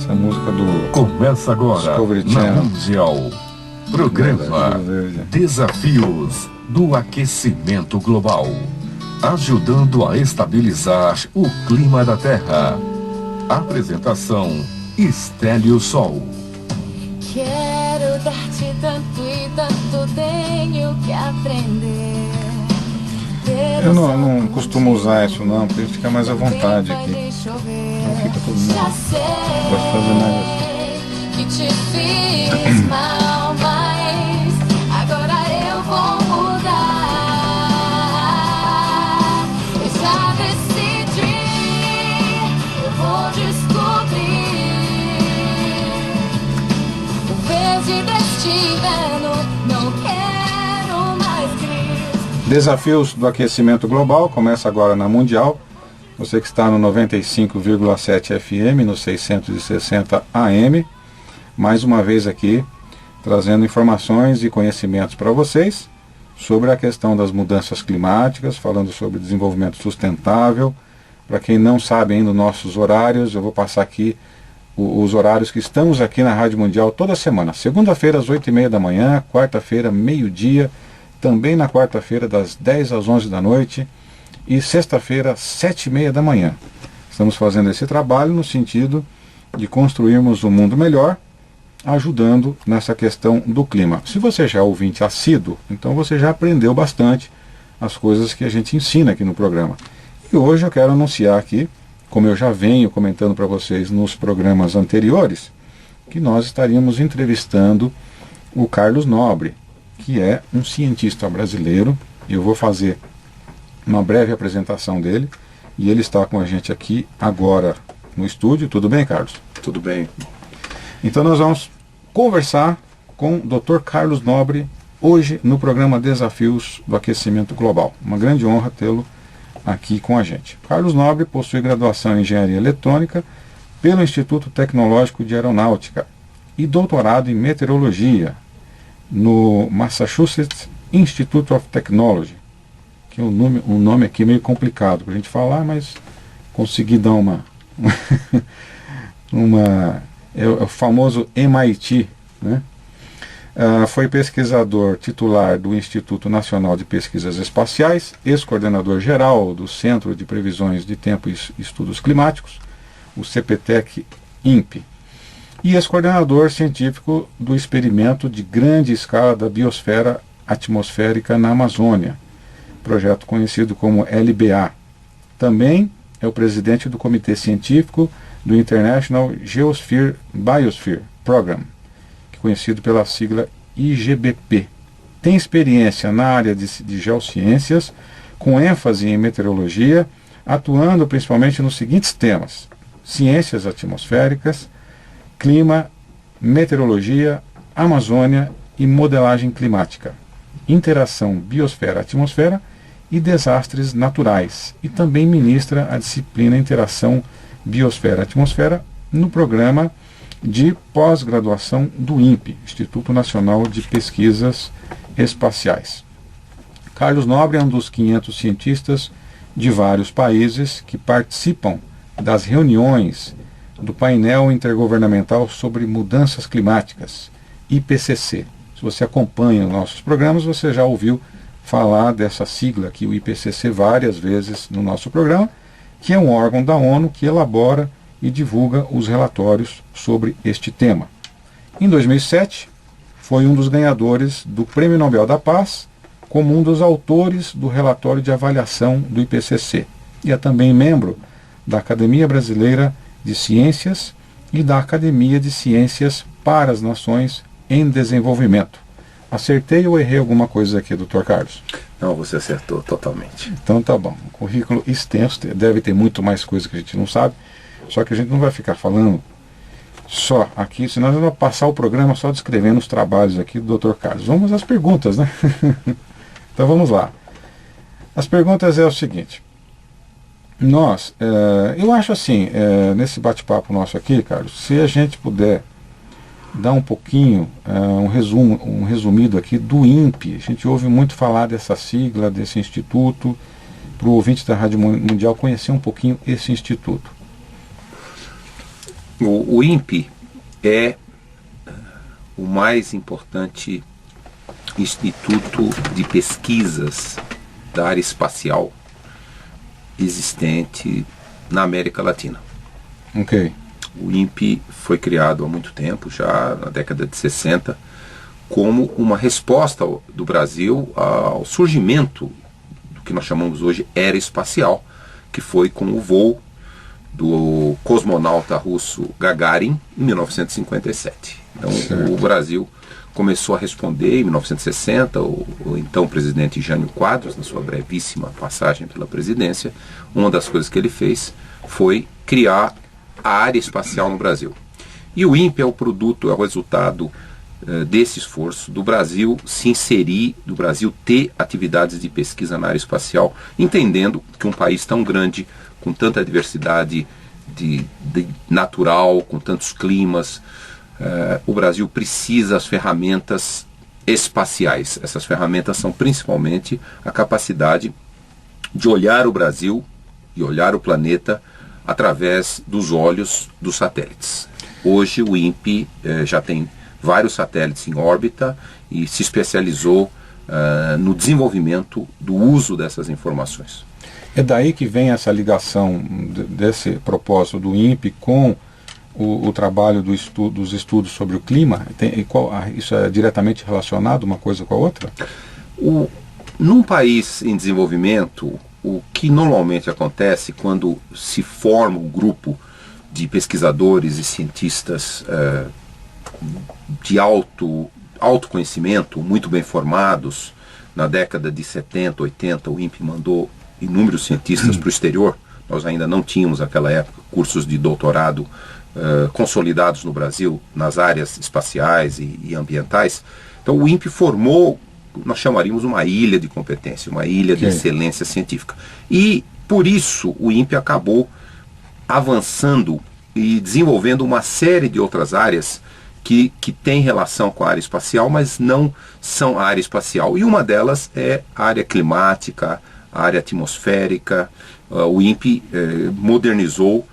Essa música do... Começa agora, Discovery na Channel. Mundial, programa Desafios do Aquecimento Global, ajudando a estabilizar o clima da Terra. Apresentação, Estélio Sol. Quero dar-te tanto e tanto tenho que aprender. Eu não costumo usar isso não, porque fica mais à vontade aqui. Não fica todo mundo. Gosto de fazer mais assim. Que te fiz mal, mas agora eu vou mudar. Eu já decidi, eu vou descobrir. O verde deste inverno não quero mais gris. Desafios do Aquecimento Global começa agora na Mundial. Você que está no 95,7 FM, no 660 AM. Mais uma vez aqui, trazendo informações e conhecimentos para vocês sobre a questão das mudanças climáticas, falando sobre desenvolvimento sustentável. Para quem não sabe ainda os nossos horários, eu vou passar aqui os horários que estamos aqui na Rádio Mundial toda semana. Segunda-feira às 8h30 da manhã, quarta-feira, meio-dia, também na quarta-feira das 10 às 11 da noite e sexta-feira às 7h30 da manhã. Estamos fazendo esse trabalho no sentido de construirmos um mundo melhor, ajudando nessa questão do clima. Se você já é ouvinte assíduo, então você já aprendeu bastante as coisas que a gente ensina aqui no programa. E hoje eu quero anunciar aqui, como eu já venho comentando para vocês nos programas anteriores, que nós estaríamos entrevistando o Carlos Nobre, que é um cientista brasileiro. Eu vou fazer uma breve apresentação dele, e ele está com a gente aqui agora no estúdio. Tudo bem, Carlos? Tudo bem. Então nós vamos conversar com o Dr. Carlos Nobre hoje no programa Desafios do Aquecimento Global. Uma grande honra tê-lo aqui com a gente. Carlos Nobre possui graduação em Engenharia Eletrônica pelo Instituto Tecnológico de Aeronáutica e doutorado em Meteorologia no Massachusetts Institute of Technology, que é um nome aqui meio complicado para a gente falar, mas consegui dar é o famoso MIT, né? Foi pesquisador titular do Instituto Nacional de Pesquisas Espaciais, ex-coordenador geral do Centro de Previsões de Tempo e Estudos Climáticos, o CPTEC-INPE, e ex-coordenador científico do experimento de grande escala da biosfera atmosférica na Amazônia, projeto conhecido como LBA. Também é o presidente do Comitê Científico do International Geosphere Biosphere Program, conhecido pela sigla IGBP. Tem experiência na área de geociências, com ênfase em meteorologia, atuando principalmente nos seguintes temas: ciências atmosféricas, clima, meteorologia, Amazônia e modelagem climática, interação biosfera-atmosfera e desastres naturais, e também ministra a disciplina Interação Biosfera-Atmosfera no programa de pós-graduação do INPE, Instituto Nacional de Pesquisas Espaciais. Carlos Nobre é um dos 500 cientistas de vários países que participam das reuniões do Painel Intergovernamental sobre Mudanças Climáticas, IPCC. Se você acompanha os nossos programas, você já ouviu falar dessa sigla aqui, o IPCC, várias vezes no nosso programa, que é um órgão da ONU que elabora e divulga os relatórios sobre este tema. Em 2007, foi um dos ganhadores do Prêmio Nobel da Paz, como um dos autores do relatório de avaliação do IPCC, e é também membro da Academia Brasileira de Ciências e da Academia de Ciências para as Nações em Desenvolvimento. Acertei ou errei alguma coisa aqui, Dr. Carlos? Não, você acertou totalmente. Então tá bom. Um currículo extenso, deve ter muito mais coisa que a gente não sabe, só que a gente não vai ficar falando só aqui, senão nós vamos passar o programa só descrevendo os trabalhos aqui do Dr. Carlos. Vamos às perguntas, né? Então vamos lá. As perguntas é o seguinte. Eu acho assim, nesse bate-papo nosso aqui, Carlos, se a gente puder dar um pouquinho, um resumido aqui do INPE. A gente ouve muito falar dessa sigla, desse instituto, para o ouvinte da Rádio Mundial conhecer um pouquinho esse instituto. O INPE é o mais importante instituto de pesquisas da área espacial existente na América Latina. Ok. O INPE foi criado há muito tempo, já na década de 60, como uma resposta do Brasil ao surgimento do que nós chamamos hoje era espacial, que foi com o voo do cosmonauta russo Gagarin em 1957. Então o Brasil começou a responder em 1960, o então presidente Jânio Quadros, na sua brevíssima passagem pela presidência, uma das coisas que ele fez foi criar a área espacial no Brasil. E o INPE é o produto, é o resultado desse esforço do Brasil se inserir, do Brasil ter atividades de pesquisa na área espacial, entendendo que um país tão grande, com tanta diversidade de natural, com tantos climas, o Brasil precisa das ferramentas espaciais. Essas ferramentas são principalmente a capacidade de olhar o Brasil e olhar o planeta através dos olhos dos satélites. Hoje o INPE já tem vários satélites em órbita e se especializou no desenvolvimento do uso dessas informações. É daí que vem essa ligação desse propósito do INPE com o trabalho dos estudos sobre o clima? Isso é diretamente relacionado uma coisa com a outra? Num país em desenvolvimento, o que normalmente acontece quando se forma um grupo de pesquisadores e cientistas de alto conhecimento, muito bem formados, na década de 70, 80, o INPE mandou inúmeros cientistas para o exterior. Nós ainda não tínhamos naquela época cursos de doutorado consolidados no Brasil nas áreas espaciais e ambientais. Então o INPE formou, nós chamaríamos uma ilha de competência, uma ilha de excelência científica. E por isso o INPE acabou avançando e desenvolvendo uma série de outras áreas que têm relação com a área espacial, mas não são a área espacial. E uma delas é a área climática, a área atmosférica. O INPE modernizou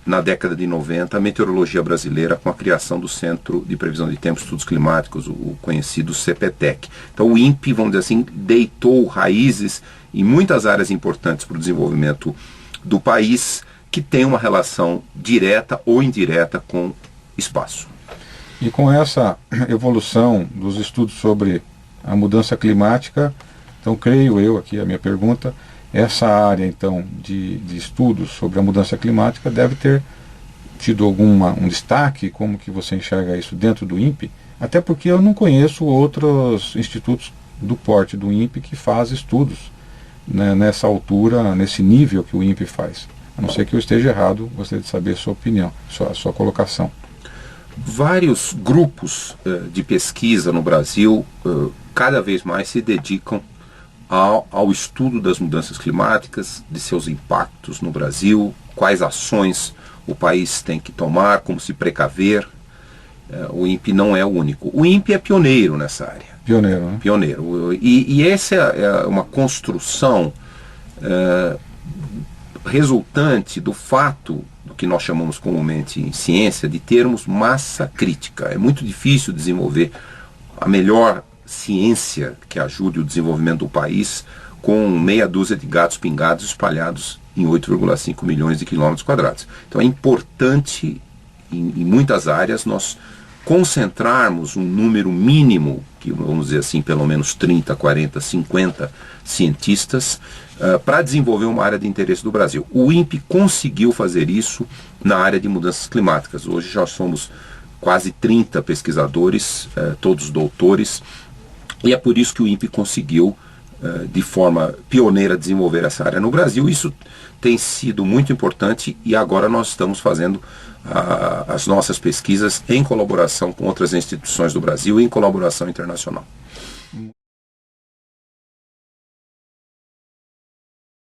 na década de 90 a meteorologia brasileira com a criação do Centro de Previsão de Tempo e Estudos Climáticos, o conhecido CPTEC. Então o INPE, vamos dizer assim, deitou raízes em muitas áreas importantes para o desenvolvimento do país, que tem uma relação direta ou indireta com espaço. E com essa evolução dos estudos sobre a mudança climática, então creio eu, aqui a minha pergunta, essa área então de estudos sobre a mudança climática deve ter tido um destaque. Como que você enxerga isso dentro do INPE? Até porque eu não conheço outros institutos do porte do INPE que fazem estudos, né, nessa altura, nesse nível que o INPE faz. A não ser que eu esteja errado, gostaria de saber a sua opinião, a sua colocação. Vários grupos de pesquisa no Brasil cada vez mais se dedicam ao estudo das mudanças climáticas, de seus impactos no Brasil, quais ações o país tem que tomar, como se precaver. O INPE não é o único. O INPE é pioneiro nessa área. Pioneiro, né? Pioneiro. E essa é uma construção resultante do fato, do que nós chamamos comumente em ciência, de termos massa crítica. É muito difícil desenvolver a melhor ciência que ajude o desenvolvimento do país com meia dúzia de gatos pingados espalhados em 8,5 milhões de quilômetros quadrados. Então é importante, em muitas áreas, nós concentrarmos um número mínimo, que vamos dizer assim, pelo menos 30, 40, 50 cientistas, para desenvolver uma área de interesse do Brasil. O INPE conseguiu fazer isso na área de mudanças climáticas. Hoje já somos quase 30 pesquisadores, todos doutores, e é por isso que o INPE conseguiu, de forma pioneira, desenvolver essa área no Brasil. Isso tem sido muito importante e agora nós estamos fazendo as nossas pesquisas em colaboração com outras instituições do Brasil e em colaboração internacional.